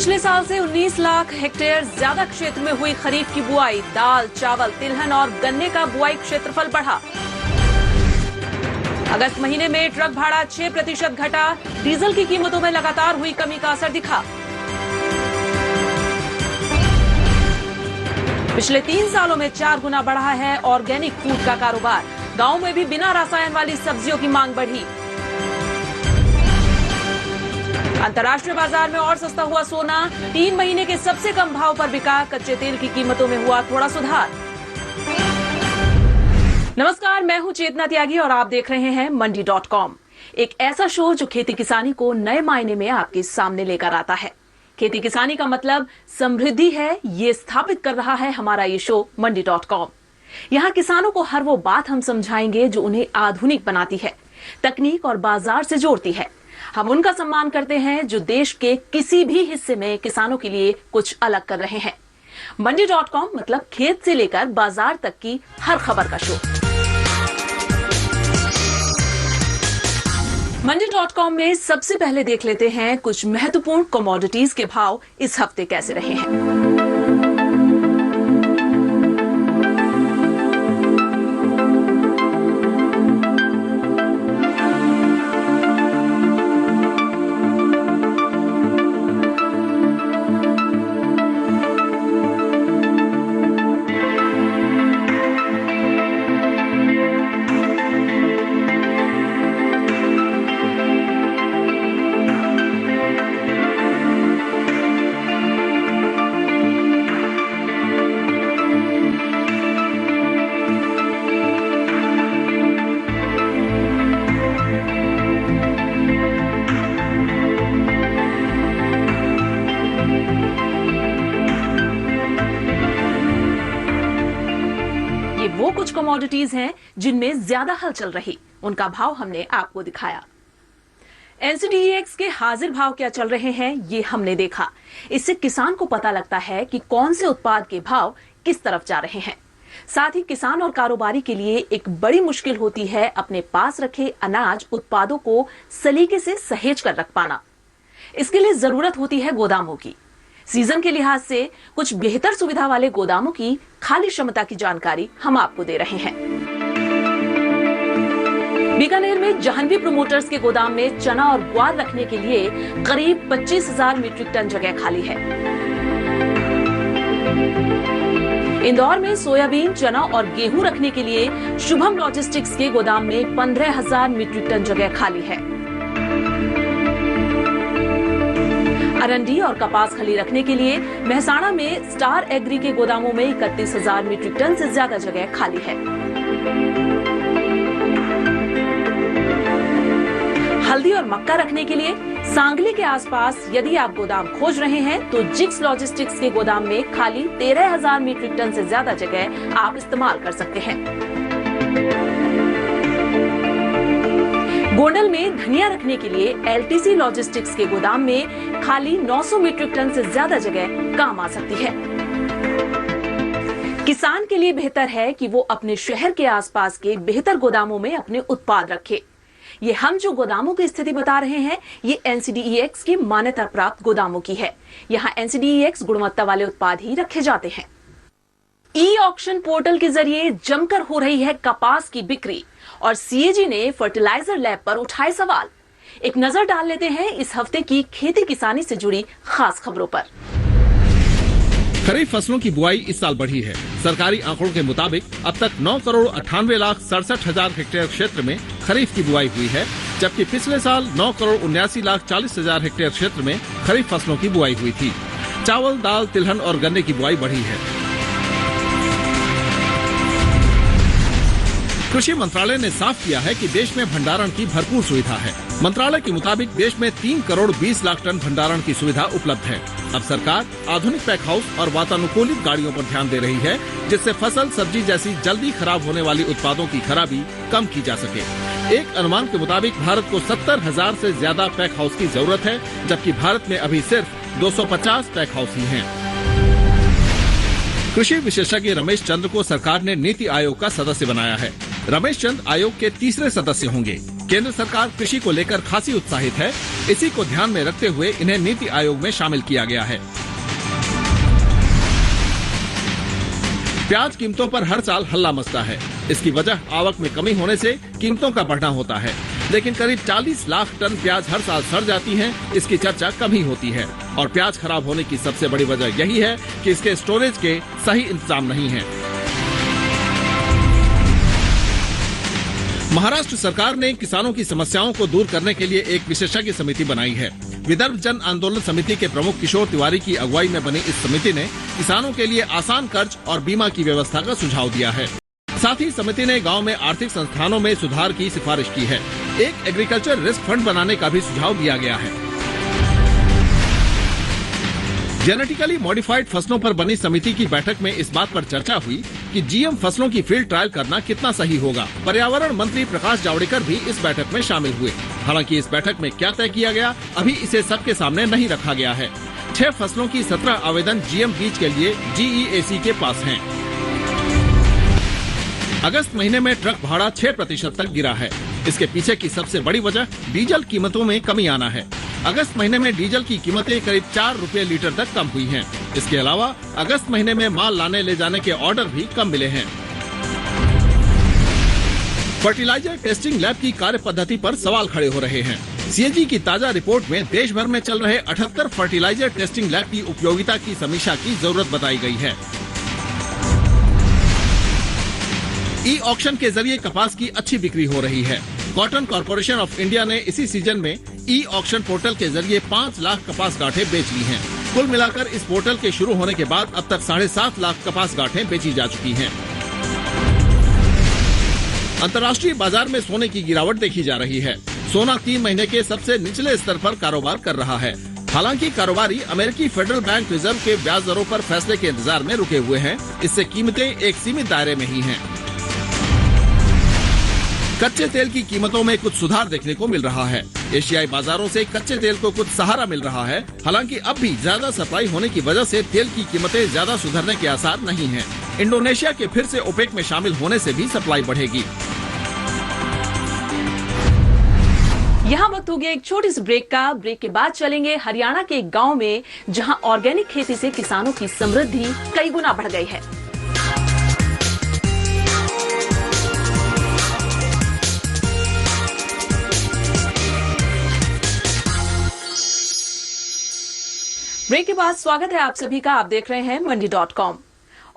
पिछले साल से 19 लाख हेक्टेयर ज्यादा क्षेत्र में हुई खरीफ की बुआई। दाल, चावल, तिलहन और गन्ने का बुआई क्षेत्रफल बढ़ा। अगस्त महीने में ट्रक भाड़ा 6% घटा। डीजल की कीमतों में लगातार हुई कमी का असर दिखा। पिछले 3 सालों में 4 गुना बढ़ा है ऑर्गेनिक फूड का कारोबार। गांव में भी बिना रसायन वाली सब्जियों की मांग बढ़ी। अंतर्राष्ट्रीय बाजार में और सस्ता हुआ सोना। 3 महीने के सबसे कम भाव पर बिका। कच्चे तेल की कीमतों में हुआ थोड़ा सुधार। नमस्कार, मैं हूं चेतना त्यागी और आप देख रहे हैं मंडी.com, एक ऐसा शो जो खेती किसानी को नए मायने में आपके सामने लेकर आता है। खेती किसानी का मतलब समृद्धि है, ये स्थापित कर रहा है हमारा ये शो मंडी.com। यहाँ किसानों को हर वो बात हम समझाएंगे जो उन्हें आधुनिक बनाती है, तकनीक और बाजार से जोड़ती है। हम उनका सम्मान करते हैं जो देश के किसी भी हिस्से में किसानों के लिए कुछ अलग कर रहे हैं। मंडी.com मतलब खेत से लेकर बाजार तक की हर खबर का शो। मंडी.com में सबसे पहले देख लेते हैं कुछ महत्वपूर्ण कमोडिटीज के भाव इस हफ्ते कैसे रहे हैं। वो कुछ कमोडिटीज हैं जिनमें ज्यादा हलचल रही, उनका भाव हमने आपको दिखाया। एनसीडीईएक्स के हाजिर भाव क्या चल रहे हैं ये हमने देखा। इससे किसान को पता लगता है कि कौन से उत्पाद के भाव किस तरफ जा रहे हैं। साथ ही किसान और कारोबारी के लिए एक बड़ी मुश्किल होती है अपने पास रखे अनाज उत्पादों को सलीके से सहेज कर रख पाना। इसके लिए जरूरत होती है गोदामों की। सीजन के लिहाज से कुछ बेहतर सुविधा वाले गोदामों की खाली क्षमता की जानकारी हम आपको दे रहे हैं। बीकानेर में जाह्नवी प्रोमोटर्स के गोदाम में चना और ग्वार रखने के लिए करीब 25,000 मीट्रिक टन जगह खाली है। इंदौर में सोयाबीन, चना और गेहूं रखने के लिए शुभम लॉजिस्टिक्स के गोदाम में 15,000 मीट्रिक टन जगह खाली है। अरंडी और कपास खली रखने के लिए मेहसाणा में स्टार एग्री के गोदामों में 31,000 मीट्रिक टन से ज्यादा जगह खाली है। हल्दी और मक्का रखने के लिए सांगली के आसपास यदि आप गोदाम खोज रहे हैं तो जिक्स लॉजिस्टिक्स के गोदाम में खाली 13,000 मीट्रिक टन से ज्यादा जगह आप इस्तेमाल कर सकते हैं। गोंडल में धनिया रखने के लिए एलटीसी लॉजिस्टिक्स के गोदाम में खाली 900 मीट्रिक टन से ज्यादा जगह काम आ सकती है। किसान के लिए बेहतर है कि वो अपने शहर के आसपास के बेहतर गोदामों में अपने उत्पाद रखे। ये हम जो गोदामों की स्थिति बता रहे हैं ये एनसीडीईएक्स की मान्यता प्राप्त गोदामों की है। यहाँ एनसीडीईएक्स गुणवत्ता वाले उत्पाद ही रखे जाते हैं। ई ऑक्शन पोर्टल के जरिए जमकर हो रही है कपास की बिक्री और सीएजी ने फर्टिलाइजर लैब पर उठाए सवाल। एक नजर डाल लेते हैं इस हफ्ते की खेती किसानी से जुड़ी खास खबरों पर। खरीफ फसलों की बुआई इस साल बढ़ी है। सरकारी आंकड़ों के मुताबिक अब तक 9,98,67,000 हेक्टेयर क्षेत्र में खरीफ की बुआई हुई है, जबकि पिछले साल 9,79,40,000 हेक्टेयर क्षेत्र में खरीफ फसलों की बुआई हुई थी। चावल, दाल, तिलहन और गन्ने की बुआई बढ़ी है। कृषि मंत्रालय ने साफ किया है कि देश में भंडारण की भरपूर सुविधा है। मंत्रालय के मुताबिक देश में 3 करोड़ 20 लाख टन भंडारण की सुविधा उपलब्ध है। अब सरकार आधुनिक पैक हाउस और वातानुकूलित गाड़ियों पर ध्यान दे रही है, जिससे फसल, सब्जी जैसी जल्दी खराब होने वाली उत्पादों की खराबी कम की जा सके। एक अनुमान के मुताबिक भारत को 70,000 से ज्यादा पैक हाउस की जरूरत है, जबकि भारत में अभी सिर्फ 250 पैक हाउस ही हैं। कृषि विशेषज्ञ रमेश चंद्र को सरकार ने नीति आयोग का सदस्य बनाया है। रमेश चंद्र आयोग के तीसरे सदस्य होंगे। केंद्र सरकार कृषि को लेकर खासी उत्साहित है। इसी को ध्यान में रखते हुए इन्हें नीति आयोग में शामिल किया गया है। प्याज कीमतों पर हर साल हल्ला मचता है। इसकी वजह आवक में कमी होने से कीमतों का बढ़ना होता है, लेकिन करीब 40 लाख टन प्याज हर साल सड़ जाती है, इसकी चर्चा कम ही होती है। और प्याज खराब होने की सबसे बड़ी वजह यही है कि इसके स्टोरेज के सही इंतजाम नहीं है। महाराष्ट्र सरकार ने किसानों की समस्याओं को दूर करने के लिए एक विशेषज्ञ समिति बनाई है। विदर्भ जन आंदोलन समिति के प्रमुख किशोर तिवारी की अगुवाई में बनी इस समिति ने किसानों के लिए आसान कर्ज और बीमा की व्यवस्था का सुझाव दिया है। साथ ही समिति ने गांव में आर्थिक संस्थानों में सुधार की सिफारिश की है। एक एग्रीकल्चर रिस्क फंड बनाने का भी सुझाव दिया गया है। जेनेटिकली मॉडिफाइड फसलों पर बनी समिति की बैठक में इस बात पर चर्चा हुई कि जीएम फसलों की फील्ड ट्रायल करना कितना सही होगा। पर्यावरण मंत्री प्रकाश जावड़ेकर भी इस बैठक में शामिल हुए। हालांकि इस बैठक में क्या तय किया गया, अभी इसे सबके सामने नहीं रखा गया है। 6 फसलों की 17 आवेदन जीएम बीज के लिए GEAC के पास हैं। अगस्त महीने में ट्रक भाड़ा 6% तक गिरा है। इसके पीछे की सबसे बड़ी वजह डीजल कीमतों में कमी आना है। अगस्त महीने में डीजल की कीमतें करीब 4 रुपए लीटर तक कम हुई हैं। इसके अलावा अगस्त महीने में माल लाने ले जाने के ऑर्डर भी कम मिले हैं। फर्टिलाइजर टेस्टिंग लैब की कार्य पद्धति पर सवाल खड़े हो रहे हैं। सीएजी की ताजा रिपोर्ट में देश भर में चल रहे 78 फर्टिलाइजर टेस्टिंग लैब की उपयोगिता की समीक्षा की जरूरत बताई गई है। ई ऑक्शन के जरिए कपास की अच्छी बिक्री हो रही है। कॉटन कॉर्पोरेशन ऑफ इंडिया ने इसी सीजन में ई ऑक्शन पोर्टल के जरिए 5 लाख कपास गांठें बेच ली हैं। कुल मिलाकर इस पोर्टल के शुरू होने के बाद अब तक 7.5 लाख कपास गांठें बेची जा चुकी हैं। अंतर्राष्ट्रीय बाजार में सोने की गिरावट देखी जा रही है। सोना 3 महीने के सबसे निचले स्तर पर कारोबार कर रहा है। हालांकि कारोबारी अमेरिकी फेडरल बैंक रिजर्व के ब्याज दरों पर फैसले के इंतजार में रुके हुए हैं। इससे कीमतें एक सीमित दायरे में ही हैं। कच्चे तेल की कीमतों में कुछ सुधार देखने को मिल रहा है। एशियाई बाजारों से कच्चे तेल को कुछ सहारा मिल रहा है। हालांकि अब भी ज्यादा सप्लाई होने की वजह से तेल की कीमतें ज्यादा सुधरने के आसार नहीं हैं। इंडोनेशिया के फिर से ओपेक में शामिल होने से भी सप्लाई बढ़ेगी। यहाँ वक्त हो गया एक छोटी सी ब्रेक का। ब्रेक के बाद चलेंगे हरियाणा के एक गांव में, जहां ऑर्गेनिक खेती से किसानों की समृद्धि कई गुना बढ़ गई है। ब्रेक के बाद स्वागत है आप सभी का। आप देख रहे हैं मंडी.com।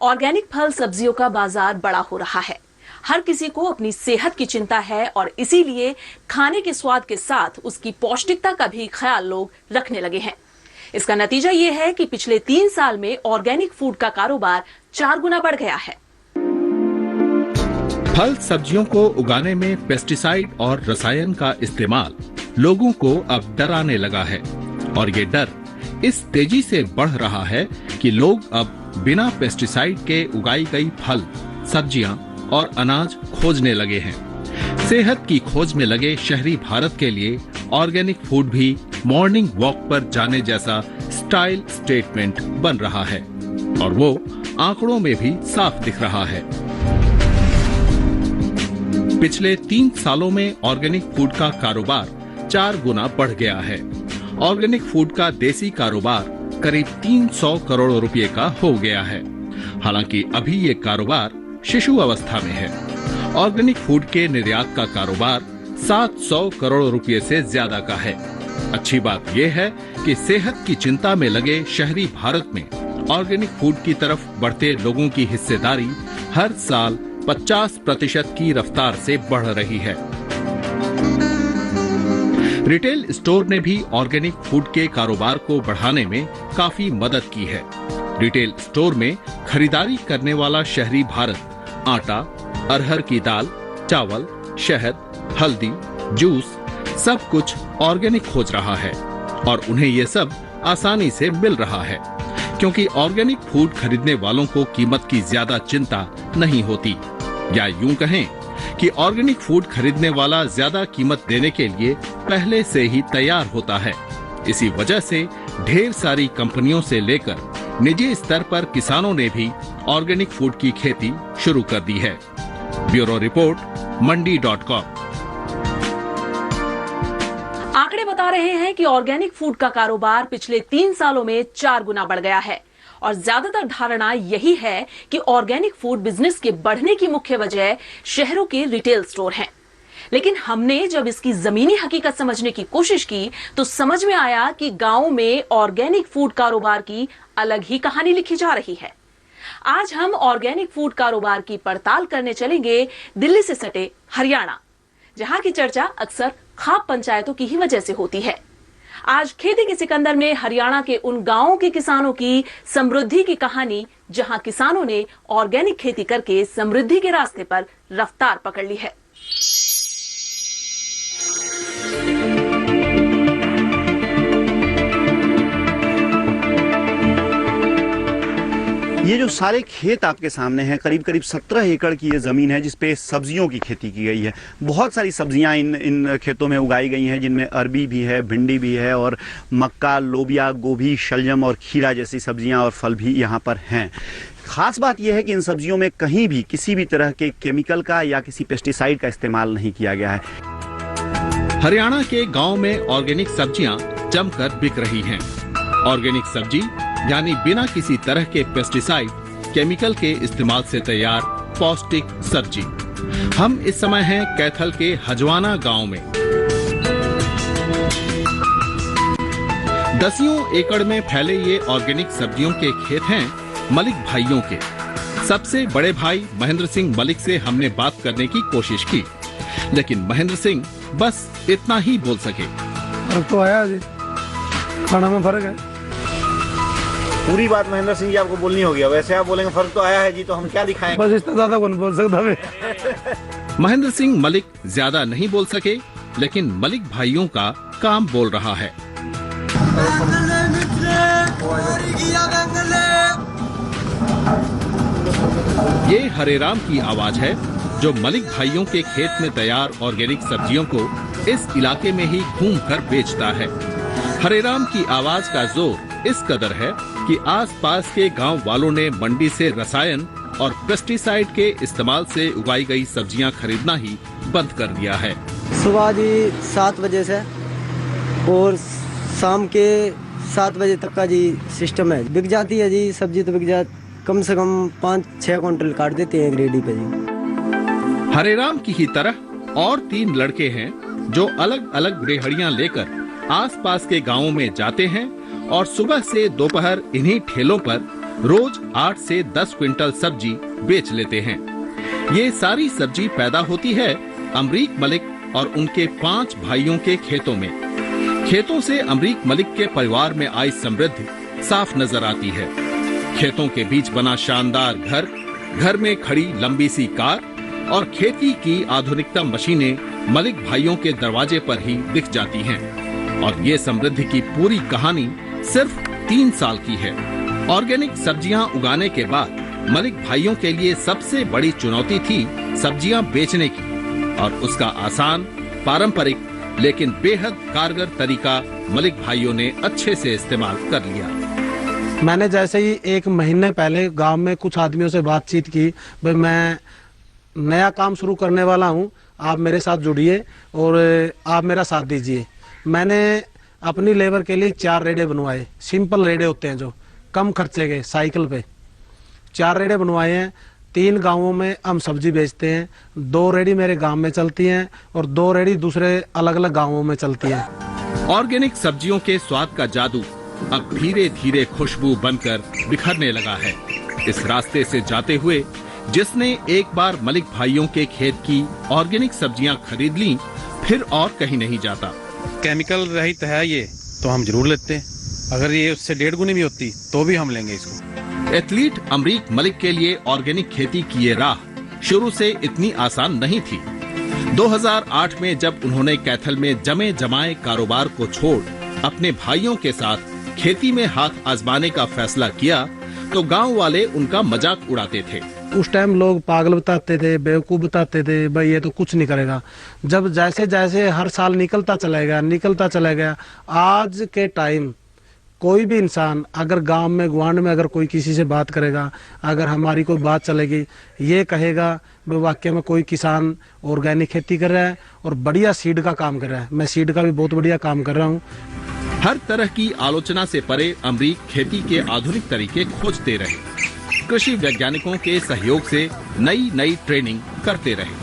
ऑर्गेनिक फल सब्जियों का बाजार बड़ा हो रहा है। हर किसी को अपनी सेहत की चिंता है और इसीलिए खाने के स्वाद के साथ उसकी पौष्टिकता का भी ख्याल लोग रखने लगे हैं। इसका नतीजा ये है कि पिछले 3 साल में ऑर्गेनिक फूड का कारोबार 4 गुना बढ़ गया है। फल सब्जियों को उगाने में पेस्टिसाइड और रसायन का इस्तेमाल लोगों को अब डराने लगा है और ये डर इस तेजी से बढ़ रहा है कि लोग अब बिना पेस्टिसाइड के उगाई गई फल, सब्जियां और अनाज खोजने लगे हैं। सेहत की खोज में लगे शहरी भारत के लिए ऑर्गेनिक फूड भी मॉर्निंग वॉक पर जाने जैसा स्टाइल स्टेटमेंट बन रहा है और वो आंकड़ों में भी साफ दिख रहा है। पिछले 3 सालों में ऑर्गेनिक फूड का कारोबार 4 गुना बढ़ गया है। ऑर्गेनिक फूड का देसी कारोबार करीब 300 करोड़ रुपए का हो गया है। हालांकि अभी ये कारोबार शिशु अवस्था में है। ऑर्गेनिक फूड के निर्यात का कारोबार 700 करोड़ रुपए से ज्यादा का है। अच्छी बात यह है कि सेहत की चिंता में लगे शहरी भारत में ऑर्गेनिक फूड की तरफ बढ़ते लोगों की हिस्सेदारी हर साल 50% की रफ्तार से बढ़ रही है। रिटेल स्टोर ने भी ऑर्गेनिक फूड के कारोबार को बढ़ाने में काफी मदद की है। रिटेल स्टोर में खरीदारी करने वाला शहरी भारत आटा, अरहर की दाल, चावल, शहद, हल्दी, जूस सब कुछ ऑर्गेनिक खोज रहा है और उन्हें ये सब आसानी से मिल रहा है क्योंकि ऑर्गेनिक फूड खरीदने वालों को कीमत की ज्यादा चिंता नहीं होती, या यूं कहें कि ऑर्गेनिक फूड खरीदने वाला ज्यादा कीमत देने के लिए पहले से ही तैयार होता है। इसी वजह से ढेर सारी कंपनियों से लेकर निजी स्तर पर किसानों ने भी ऑर्गेनिक फूड की खेती शुरू कर दी है। ब्यूरो रिपोर्ट, मंडी.com। आंकड़े बता रहे हैं कि ऑर्गेनिक फूड का कारोबार पिछले 3 सालों में 4 गुना बढ़ गया है और ज्यादातर धारणा यही है कि ऑर्गेनिक फूड बिजनेस के बढ़ने की मुख्य वजह शहरों के रिटेल स्टोर हैं। लेकिन हमने जब इसकी जमीनी हकीकत समझने की कोशिश की तो समझ में आया कि गांव में ऑर्गेनिक फूड कारोबार की अलग ही कहानी लिखी जा रही है। आज हम ऑर्गेनिक फूड कारोबार की पड़ताल करने चलेंगे दिल्ली से सटे हरियाणा, जहां की चर्चा अक्सर खाप पंचायतों की ही वजह से होती है। आज खेती के सिकंदर में हरियाणा के उन गांवों के किसानों की समृद्धि की कहानी, जहां किसानों ने ऑर्गेनिक खेती करके समृद्धि के रास्ते पर रफ्तार पकड़ ली है। ये जो सारे खेत आपके सामने हैं, करीब करीब 17 एकड़ की ये ज़मीन है जिसपे सब्जियों की खेती की गई है। बहुत सारी सब्जियां इन खेतों में उगाई गई हैं, जिनमें अरबी भी है, भिंडी भी है और मक्का, लोबिया, गोभी, शलजम और खीरा जैसी सब्जियां और फल भी यहाँ पर हैं। ख़ास बात यह है कि इन सब्जियों में कहीं भी किसी भी तरह के केमिकल का या किसी पेस्टिसाइड का इस्तेमाल नहीं किया गया है। हरियाणा के गांव में ऑर्गेनिक सब्जियां जमकर बिक रही हैं। ऑर्गेनिक सब्जी यानी बिना किसी तरह के पेस्टिसाइड, केमिकल के इस्तेमाल से तैयार पौष्टिक सब्जी। हम इस समय हैं कैथल के हजवाना गांव में। दसियों एकड़ में फैले ये ऑर्गेनिक सब्जियों के खेत हैं मलिक भाइयों के। सबसे बड़े भाई महेंद्र सिंह मलिक से हमने बात करने की कोशिश की, लेकिन महेंद्र सिंह बस इतना ही बोल सके। फर्क तो आया जी, खाना में फर्क है। पूरी बात महेंद्र सिंह जी आपको बोलनी होगी। वैसे आप बोलेंगे फर्क तो आया है जी, तो हम क्या दिखाएं? बस इतना ज्यादा कौन बोल सकता। महेंद्र सिंह मलिक ज्यादा नहीं बोल सके, लेकिन मलिक भाइयों का काम बोल रहा है। ये हरेराम की आवाज है जो मलिक भाइयों के खेत में तैयार ऑर्गेनिक सब्जियों को इस इलाके में ही घूमकर बेचता है। हरेराम की आवाज का जोर इस कदर है कि आसपास के गांव वालों ने मंडी से रसायन और पेस्टिसाइड के इस्तेमाल से उगाई गई सब्जियां खरीदना ही बंद कर दिया है। सुबह जी 7 बजे से और शाम के 7 बजे तक का जी सिस्टम है। बिक जाती है जी सब्जी, तो बिक जाती कम से कम 5-6 क्विंटल काट देते हैं रेडी पे जी। हरेराम की ही तरह और 3 लड़के हैं जो अलग अलग रेहड़ियां लेकर आसपास के गांवों में जाते हैं और सुबह से दोपहर इन्हीं ठेलों पर रोज 8 से 10 क्विंटल सब्जी बेच लेते हैं। ये सारी सब्जी पैदा होती है अमरीक मलिक और उनके 5 भाइयों के खेतों में। खेतों से अमरीक मलिक के परिवार में आई समृद्धि साफ नजर आती है। खेतों के बीच बना शानदार घर, घर में खड़ी लंबी सी कार और खेती की आधुनिकतम मशीनें मलिक भाइयों के दरवाजे पर ही दिख जाती हैं। और ये समृद्धि की पूरी कहानी सिर्फ 3 साल की है। ऑर्गेनिक सब्जियां उगाने के बाद मलिक भाइयों के लिए सबसे बड़ी चुनौती थी सब्जियां बेचने की, और उसका आसान, पारंपरिक लेकिन बेहद कारगर तरीका मलिक भाइयों ने अच्छे से इस्तेमाल कर लिया। मैंने जैसे ही 1 महीने पहले गांव में कुछ आदमियों से बातचीत की, भाई मैं नया काम शुरू करने वाला हूं, आप मेरे साथ जुड़िए और आप मेरा साथ दीजिए। मैंने अपनी लेबर के लिए 4 रेडे बनवाए। सिंपल रेडे होते हैं जो कम खर्चे के, साइकिल पे 4 रेडे बनवाए हैं। 3 गांवों में हम सब्जी बेचते हैं। 2 रेडी मेरे गांव में चलती हैं और 2 रेडी दूसरे अलग अलग गांवों में चलती हैं। ऑर्गेनिक सब्जियों के स्वाद का जादू अब धीरे धीरे खुशबू बनकर बिखरने लगा है। इस रास्ते से जाते हुए जिसने एक बार मलिक भाइयों के खेत की ऑर्गेनिक सब्जियां खरीद ली, फिर और कहीं नहीं जाता। केमिकल रहित है ये, तो हम जरूर लेते हैं। अगर ये उससे 1.5 गुनी भी होती तो भी हम लेंगे इसको। एथलीट अमरीक मलिक के लिए ऑर्गेनिक खेती की ये राह शुरू से इतनी आसान नहीं थी। 2008 में जब उन्होंने कैथल में जमे जमाए कारोबार को छोड़ अपने भाइयों के साथ खेती में हाथ आजमाने का फैसला किया, तो गांव वाले उनका मजाक उड़ाते थे। उस टाइम लोग पागल बताते थे, बेवकूफ बताते थे, भाई ये तो कुछ नहीं करेगा। जब जैसे जैसे हर साल निकलता चला गया, आज के टाइम कोई भी इंसान अगर गांव में, ग्वांड में अगर कोई किसी से बात करेगा, अगर हमारी कोई बात चलेगी, ये कहेगा भाई वाकई में कोई किसान ऑर्गेनिक खेती कर रहा है और बढ़िया सीड का काम कर रहा है। मैं सीड का भी बहुत बढ़िया काम कर रहा हूँ। हर तरह की आलोचना से परे अमरीक खेती के आधुनिक तरीके खोजते रहे, कृषि वैज्ञानिकों के सहयोग से नई नई ट्रेनिंग करते रहे,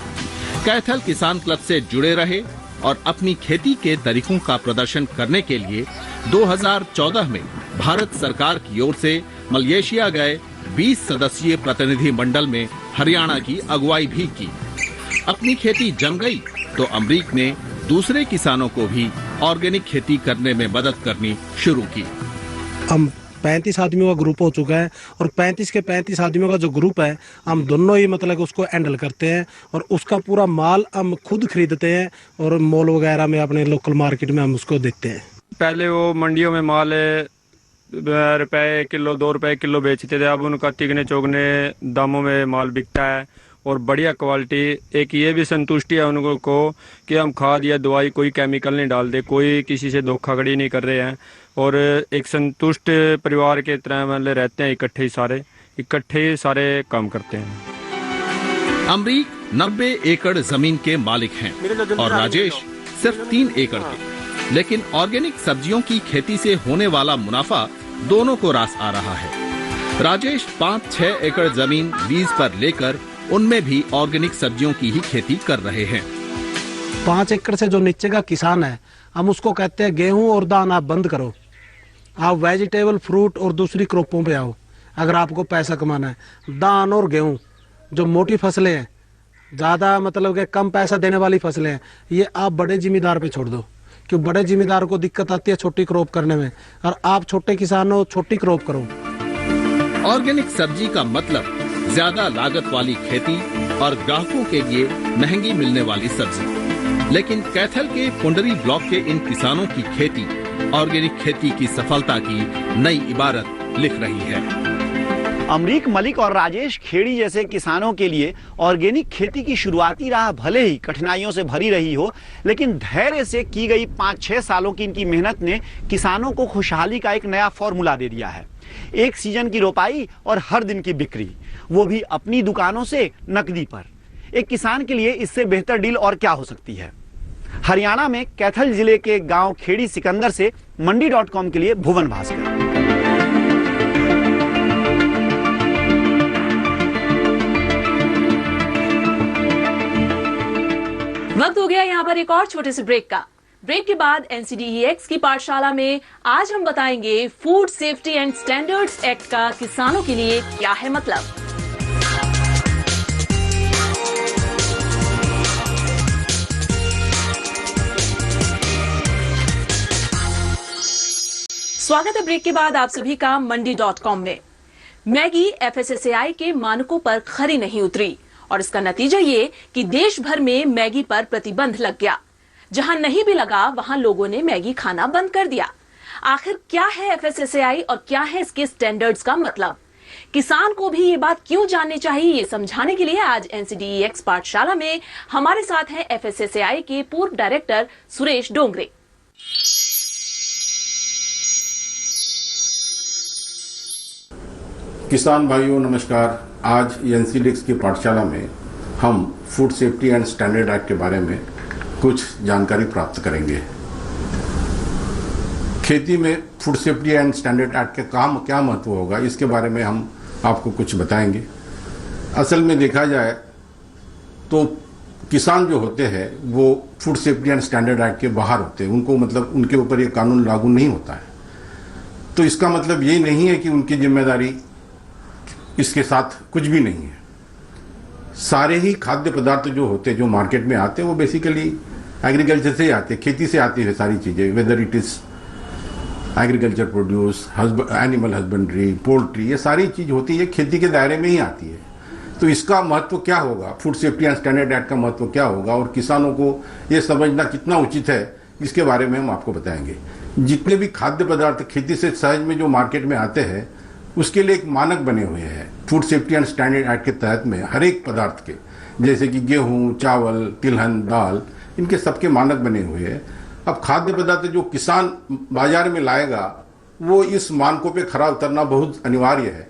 कैथल किसान क्लब से जुड़े रहे और अपनी खेती के तरीकों का प्रदर्शन करने के लिए 2014 में भारत सरकार की ओर से मलेशिया गए 20 सदस्यीय प्रतिनिधि मंडल में हरियाणा की अगुवाई भी की। अपनी खेती जम गई तो अमरीक ने दूसरे किसानों को भी ऑर्गेनिक खेती करने में मदद करनी शुरू की। हम 35 आदमियों का ग्रुप हो चुका है और 35 के 35 आदमियों का जो ग्रुप है हम दोनों ही मतलब उसको हैंडल करते हैं और उसका पूरा माल हम खुद खरीदते हैं और मॉल वगैरह में अपने लोकल मार्केट में हम उसको देते हैं। पहले वो मंडियों में माल रुपए किलो 2 रुपए किलो बेचते थे, अब उनका तिगने चौगने दामों में माल बिकता है और बढ़िया क्वालिटी। एक ये भी संतुष्टि है उनको को कि हम खाद या दवाई कोई केमिकल नहीं डालते, कोई किसी से धोखाधड़ी नहीं कर रहे हैं और एक संतुष्ट परिवार के तरह मतलब रहते हैं, इकट्ठे सारे काम करते हैं। अमरीक 90 एकड़ जमीन के मालिक हैं और राजेश सिर्फ 3 एकड़ के, लेकिन ऑर्गेनिक सब्जियों की खेती से होने वाला मुनाफा दोनों को रास आ रहा है। राजेश 5-6 एकड़ जमीन लीज पर लेकर उनमें भी ऑर्गेनिक सब्जियों की ही खेती कर रहे हैं। 5 एकड़ से जो नीचे का किसान है हम उसको कहते हैं गेहूं और धान आप बंद करो, आप वेजिटेबल फ्रूट और दूसरी क्रॉपों पे आओ अगर आपको पैसा कमाना है। धान और गेहूं जो मोटी फसलें हैं, ज़्यादा मतलब कि कम पैसा देने वाली फसलें हैं, ये आप बड़े जिम्मेदार पे छोड़ दो, क्यों बड़े जिम्मेदार को दिक्कत आती है छोटी क्रॉप करने में और आप छोटे किसान हो, छोटी क्रॉप करो। ऑर्गेनिक सब्जी का मतलब ज्यादा लागत वाली खेती और ग्राहकों के लिए महंगी मिलने वाली सब्जी, लेकिन कैथल के पुंडरी ब्लॉक के इन किसानों की खेती ऑर्गेनिक खेती की सफलता की नई इबारत लिख रही है। अमरीक मलिक और राजेश खेड़ी जैसे किसानों के लिए ऑर्गेनिक खेती की शुरुआती राह भले ही कठिनाइयों से भरी रही हो, लेकिन धैर्य से की गई 5-6 सालों की इनकी मेहनत ने किसानों को खुशहाली का एक नया फॉर्मूला दे दिया है। एक सीजन की रोपाई और हर दिन की बिक्री, वो भी अपनी दुकानों से नकदी पर। एक किसान के लिए इससे बेहतर डील और क्या हो सकती है। हरियाणा में कैथल जिले के गांव खेड़ी सिकंदर से मंडी.com के लिए भुवन भास्कर। वक्त हो गया यहाँ पर एक और छोटे से ब्रेक का। ब्रेक के बाद NCDEX की पाठशाला में आज हम बताएंगे food safety and standards act का किसानों के लिए क्या है मतलब। स्वागत है ब्रेक के बाद आप सभी का मंडी.com में। मैगी FSSAI के मानकों पर खरी नहीं उतरी और इसका नतीजा ये कि देश भर में मैगी पर प्रतिबंध लग गया। जहां नहीं भी लगा वहां लोगों ने मैगी खाना बंद कर दिया। आखिर क्या है FSSAI और क्या है इसके स्टैंडर्ड्स का मतलब? किसान को भी ये बात क्यों जाननी चाहिए, ये समझाने के लिए आज NCDEX पाठशाला में हमारे साथ हैं FSSAI के पूर्व डायरेक्टर सुरेश डोंगरे। किसान भाइयों नमस्कार। आज NCDEX की पाठशाला में हम food safety and standard act के बारे में कुछ जानकारी प्राप्त करेंगे। खेती में food safety and standard act का क्या महत्व होगा, इसके बारे में हम आपको कुछ बताएंगे। असल में देखा जाए तो किसान जो होते हैं वो food safety and standard act के बाहर होते हैं, उनको मतलब उनके ऊपर ये कानून लागू नहीं होता है। तो इसका मतलब ये नहीं है कि उनकी जिम्मेदारी इसके साथ कुछ भी नहीं है। सारे ही खाद्य पदार्थ जो होते हैं जो मार्केट में आते हैं वो बेसिकली एग्रीकल्चर से आते हैं, खेती से आती है सारी चीज़ें, whether it is agriculture produce, animal husbandry, poultry, ये सारी चीज़ होती है खेती के दायरे में ही आती है। तो इसका महत्व क्या होगा, food safety and standard act का महत्व क्या होगा और किसानों को ये समझना कितना उचित है, इसके बारे में हम आपको बताएंगे। जितने भी खाद्य पदार्थ खेती से सहज में जो मार्केट में आते हैं उसके लिए एक मानक बने हुए हैं। Food safety and standard act के तहत में हर एक पदार्थ के, जैसे कि गेहूं, चावल, तिलहन, दाल, इनके सबके मानक बने हुए हैं। अब खाद्य पदार्थ जो किसान बाजार में लाएगा वो इस मानकों पे खरा उतरना बहुत अनिवार्य है।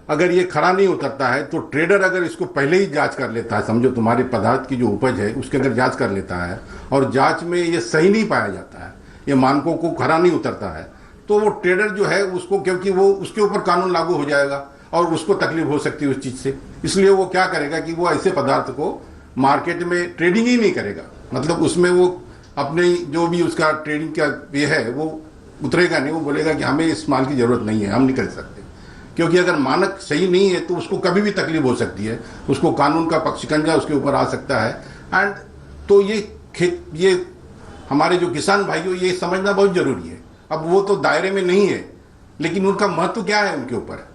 अगर ये खरा नहीं उतरता है तो ट्रेडर अगर इसको पहले ही जांच कर लेता है, समझो तुम्हारे पदार्थ की जो उपज है उसके अंदर जांच कर लेता है और जांच में ये सही नहीं पाया जाता है, ये मानकों को खरा नहीं उतरता है, तो वो ट्रेडर जो है उसको, क्योंकि वो उसके ऊपर कानून लागू हो जाएगा और उसको तकलीफ हो सकती है उस चीज से, इसलिए वो क्या करेगा कि वो ऐसे पदार्थ को मार्केट में ट्रेडिंग ही नहीं करेगा, मतलब उसमें वो अपने जो भी उसका ट्रेडिंग का ये है वो उतरेगा नहीं, वो बोलेगा कि हमें इस माल की जरूरत नहीं है, हम नहीं कर सकते, क्योंकि अगर मानक सही नहीं है तो उसको कभी भी तकलीफ हो सकती है, उसको कानून का पक्षिकंजा उसके ऊपर आ सकता है। एंड तो ये हमारे जो किसान भाइयों ये समझना बहुत जरूरी है। अब वो तो दायरे में नहीं है, लेकिन उनका महत्व क्या है उनके ऊपर,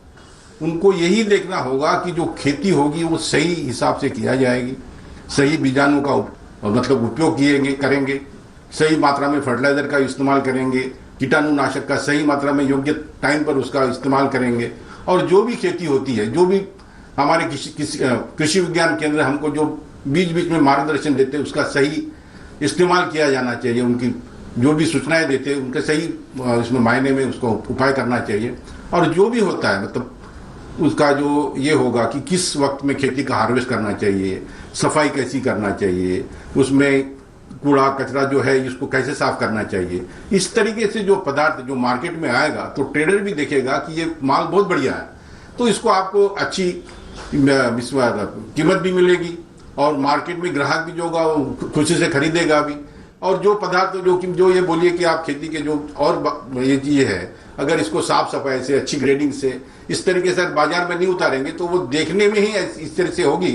उनको यही देखना होगा कि जो खेती होगी वो सही हिसाब से किया जाएगी, सही बीजाणु का मतलब उपयोग करेंगे, सही मात्रा में फर्टिलाइजर का इस्तेमाल करेंगे, कीटाणुनाशक का सही मात्रा में योग्य टाइम पर उसका इस्तेमाल करेंगे, और जो भी खेती होती है, जो भी हमारे कृषि विज्ञान केंद्र हमको जो बीच में मार्गदर्शन देते हैं उसका सही इस्तेमाल किया जाना चाहिए, उनकी जो भी सूचनाएं देते हैं उनके सही इसमें मायने में उसको उपाय करना चाहिए। और जो भी होता है मतलब उसका जो ये होगा कि किस वक्त में खेती का हार्वेस्ट करना चाहिए, सफाई कैसी करना चाहिए, उसमें कूड़ा कचरा जो है इसको कैसे साफ करना चाहिए, इस तरीके से जो पदार्थ जो मार्केट में आएगा तो ट्रेडर भी देखेगा कि ये माल बहुत बढ़िया है, तो इसको आपको अच्छी कीमत भी मिलेगी और मार्केट में ग्राहक भी जो होगा वो खुशी से खरीदेगा भी। और जो पदार्थ जो ये बोलिए कि आप खेती के जो और ये चीज है, अगर इसको साफ सफाई से अच्छी ग्रेडिंग से इस तरीके से बाजार में नहीं उतारेंगे तो वो देखने में ही इस तरह से होगी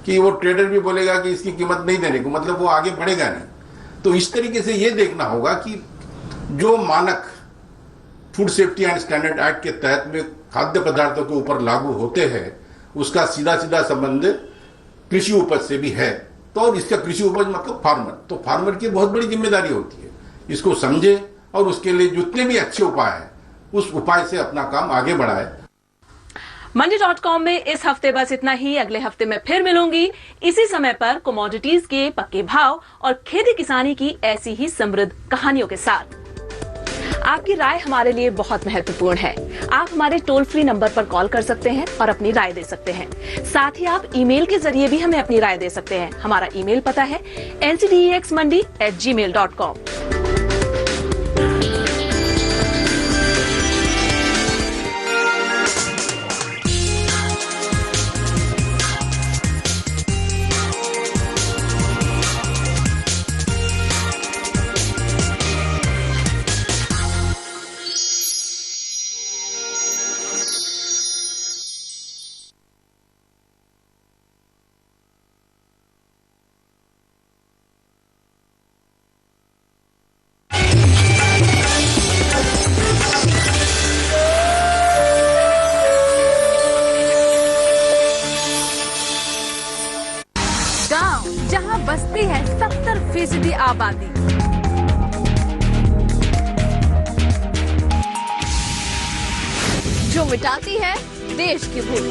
कि वो ट्रेडर भी बोलेगा कि इसकी कीमत नहीं देने को, मतलब वो आगे बढ़ेगा नहीं। तो इस तरीके से ये देखना होगा कि जो मानक food safety and standard act के तहत में खाद्य पदार्थों के ऊपर लागू होते हैं उसका सीधा संबंध कृषि उपज से भी है। तो इसका कृषि उपज मतलब फार्मर, तो फार्मर की बहुत बड़ी जिम्मेदारी होती है, इसको समझे और उसके लिए जितने भी अच्छे उपाय है उस उपाय से अपना काम आगे बढ़ाए। मंडी.com में इस हफ्ते बस इतना ही। अगले हफ्ते में फिर मिलूंगी इसी समय पर कमोडिटीज के पक्के भाव और खेती किसानी की ऐसी ही समृद्ध कहानियों के साथ। आपकी राय हमारे लिए बहुत महत्वपूर्ण है। आप हमारे टोल फ्री नंबर पर कॉल कर सकते हैं और अपनी राय दे सकते हैं। साथ ही आप ईमेल के जरिए भी हमें अपनी राय दे सकते हैं। हमारा ईमेल पता है ncdexmandi@gmail.com। जहां बसती है 70% आबादी, जो मिटाती है देश की भूख।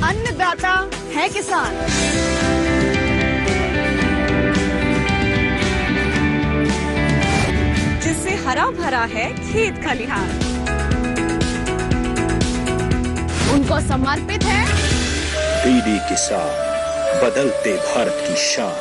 अन्नदाता है किसान, जिससे हरा भरा है खेत खलिहान। उनको समर्पित है डीडी किसान, बदलते भारत की शान।